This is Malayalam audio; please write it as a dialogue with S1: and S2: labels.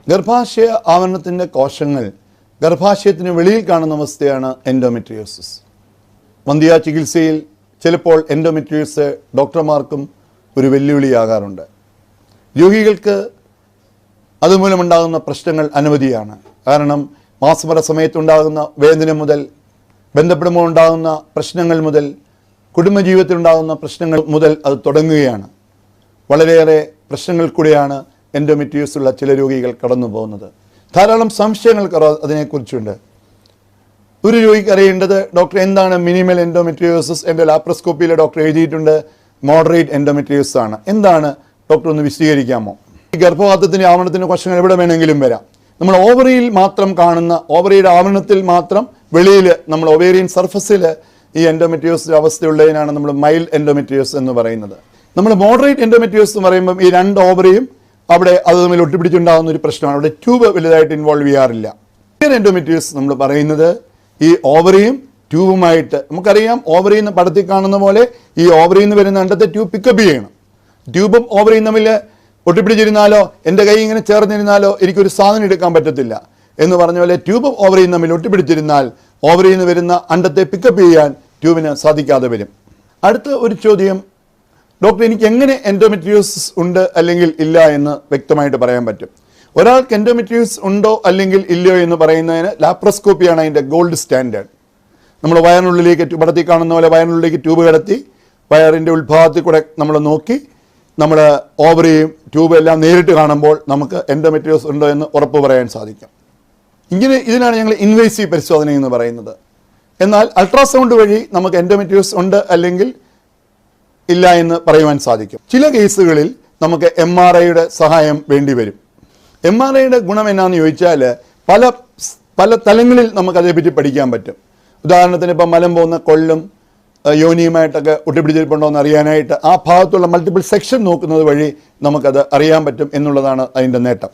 S1: ഗർഭാശയ ആവരണത്തിൻ്റെ കോശങ്ങൾ ഗർഭാശയത്തിന് വെളിയിൽ കാണുന്ന അവസ്ഥയാണ് എൻഡോമെട്രിയോസിസ്. വന്ധ്യാ ചികിത്സയിൽ ചിലപ്പോൾ എൻഡോമെട്രിയോസിസ് ഡോക്ടർമാർക്കും ഒരു വെല്ലുവിളിയാകാറുണ്ട്. രോഗികൾക്ക് അതുമൂലമുണ്ടാകുന്ന പ്രശ്നങ്ങൾ അനവധിയാണ്. കാരണം മാസമുറ സമയത്തുണ്ടാകുന്ന വേദന മുതൽ, ബന്ധപ്പെടുമ്പോൾ ഉണ്ടാകുന്ന പ്രശ്നങ്ങൾ മുതൽ, കുടുംബജീവിതത്തിലുണ്ടാകുന്ന പ്രശ്നങ്ങൾ മുതൽ അത് തുടങ്ങുകയാണ്. വളരെയേറെ പ്രശ്നങ്ങൾ കൂടിയാണ് എൻഡോമെട്രിയോസിസ് ഉള്ള ചില രോഗികൾ കടന്നു പോകുന്നത്. ധാരാളം സംശയങ്ങൾ അതിനെക്കുറിച്ചുണ്ട്. ഒരു രോഗിക്ക് അറിയേണ്ടത്, ഡോക്ടർ എന്താണ് മിനിമൽ എൻഡോമെട്രിയോസിസ്? എൻ്റെ ലാപ്രോസ്കോപ്പിയിലെ ഡോക്ടർ എഴുതിയിട്ടുണ്ട് മോഡറേറ്റ് എൻഡോമെട്രിയോസിസ് ആണ്. എന്താണ് ഡോക്ടർ, ഒന്ന് വിശദീകരിക്കാമോ? ഈ ഗർഭപാത്രത്തിൻ്റെ ആവരണത്തിൻ്റെ കോശങ്ങൾ എവിടെ വേണമെങ്കിലും വരാം. നമ്മൾ ഓവറിയിൽ മാത്രം കാണുന്ന, ഓവറിയുടെ ആവരണത്തിൽ മാത്രം വെളിയിൽ, നമ്മൾ ഒവേറിയൻ സർഫസിൽ ഈ എൻഡോമെട്രിയോസിസ് അവസ്ഥയുള്ളതിനാണ് നമ്മൾ മൈൽഡ് എൻഡോമെട്രിയോസിസ് എന്ന് പറയുന്നത്. നമ്മൾ മോഡറേറ്റ് എൻഡോമെട്രിയോസിസ് എന്ന് പറയുമ്പം ഈ രണ്ട് ഓവറിയും അവിടെ അത് തമ്മിൽ ഒട്ടിപ്പിടിച്ചുണ്ടാകുന്ന ഒരു പ്രശ്നമാണ്. അവിടെ ട്യൂബ് വലുതായിട്ട് ഇൻവോൾവ് ചെയ്യാറില്ല. എൻഡോമെട്രിയോസിസ് നമ്മൾ പറയുന്നത് ഈ ഓവറിയും ട്യൂബുമായിട്ട്, നമുക്കറിയാം ഓവറിയിൽ നിന്ന് പടത്തിൽ കാണുന്ന പോലെ ഈ ഓവറിയിൽ നിന്ന് വരുന്ന അണ്ടത്തെ ട്യൂബ് പിക്കപ്പ് ചെയ്യണം. ട്യൂബും ഓവറിയും തമ്മിൽ ഒട്ടിപ്പിടിച്ചിരുന്നാലോ, എൻ്റെ കൈ ഇങ്ങനെ ചേർന്നിരുന്നാലോ എനിക്കൊരു സാധനം എടുക്കാൻ പറ്റത്തില്ല എന്ന് പറഞ്ഞ പോലെ ട്യൂബും ഓവറിയും തമ്മിൽ ഒട്ടിപ്പിടിച്ചിരുന്നാൽ ഓവറിയിൽ നിന്ന് വരുന്ന അണ്ടത്തെ പിക്കപ്പ് ചെയ്യാൻ ട്യൂബിന് സാധിക്കാതെ വരും. അടുത്ത ഒരു ചോദ്യം, ഡോക്ടർ എനിക്ക് എങ്ങനെ എൻഡോമെട്രിയോസിസ് ഉണ്ട് അല്ലെങ്കിൽ ഇല്ല എന്ന് വ്യക്തമായിട്ട് പറയാൻ പറ്റും? ഒരാൾക്ക് എൻഡോമെട്രിയോസിസ് ഉണ്ടോ അല്ലെങ്കിൽ ഇല്ലയോ എന്ന് പറയുന്നതിന് ലാപ്രോസ്കോപ്പിയാണ് അതിൻ്റെ ഗോൾഡ് സ്റ്റാൻഡേർഡ്. നമ്മൾ വയറിനുള്ളിലേക്ക്, പടത്തിൽ കാണുന്ന പോലെ വയറിനുള്ളിലേക്ക് ട്യൂബ് കടത്തി വയറിൻ്റെ ഉൾഭാഗത്തിൽ കൂടെ നമ്മൾ നോക്കി നമ്മൾ ഓവറിയും ട്യൂബും എല്ലാം നേരിട്ട് കാണുമ്പോൾ നമുക്ക് എൻഡോമെട്രിയോസിസ് ഉണ്ടോ എന്ന് ഉറപ്പ് പറയാൻ സാധിക്കും. ഇതിനാണ് ഞങ്ങൾ ഇൻവേസീവ് പരിശോധന എന്ന് പറയുന്നത്. എന്നാൽ അൾട്രാസൗണ്ട് വഴി നമുക്ക് എൻഡോമെട്രിയോസിസ് ഉണ്ട് അല്ലെങ്കിൽ ഇല്ല എന്ന് പറയുവാൻ സാധിക്കും. ചില കേസുകളിൽ നമുക്ക് MRIയുടെ സഹായം വേണ്ടി വരും. MRIയുടെ ഗുണം എന്നാന്ന് ചോദിച്ചാൽ പല തലങ്ങളിൽ നമുക്കതേപ്പറ്റി പഠിക്കാൻ പറ്റും. ഉദാഹരണത്തിന് ഇപ്പം മലം പോകുന്ന കൊള്ളും യോനിയുമായിട്ടൊക്കെ ഒട്ടിപ്പിടിച്ചിട്ടുണ്ടോ എന്ന് അറിയാനായിട്ട് ആ ഭാഗത്തുള്ള മൾട്ടിപ്പിൾ സെക്ഷൻ നോക്കുന്നത് വഴി നമുക്കത് അറിയാൻ പറ്റും എന്നുള്ളതാണ് അതിൻ്റെ നേട്ടം.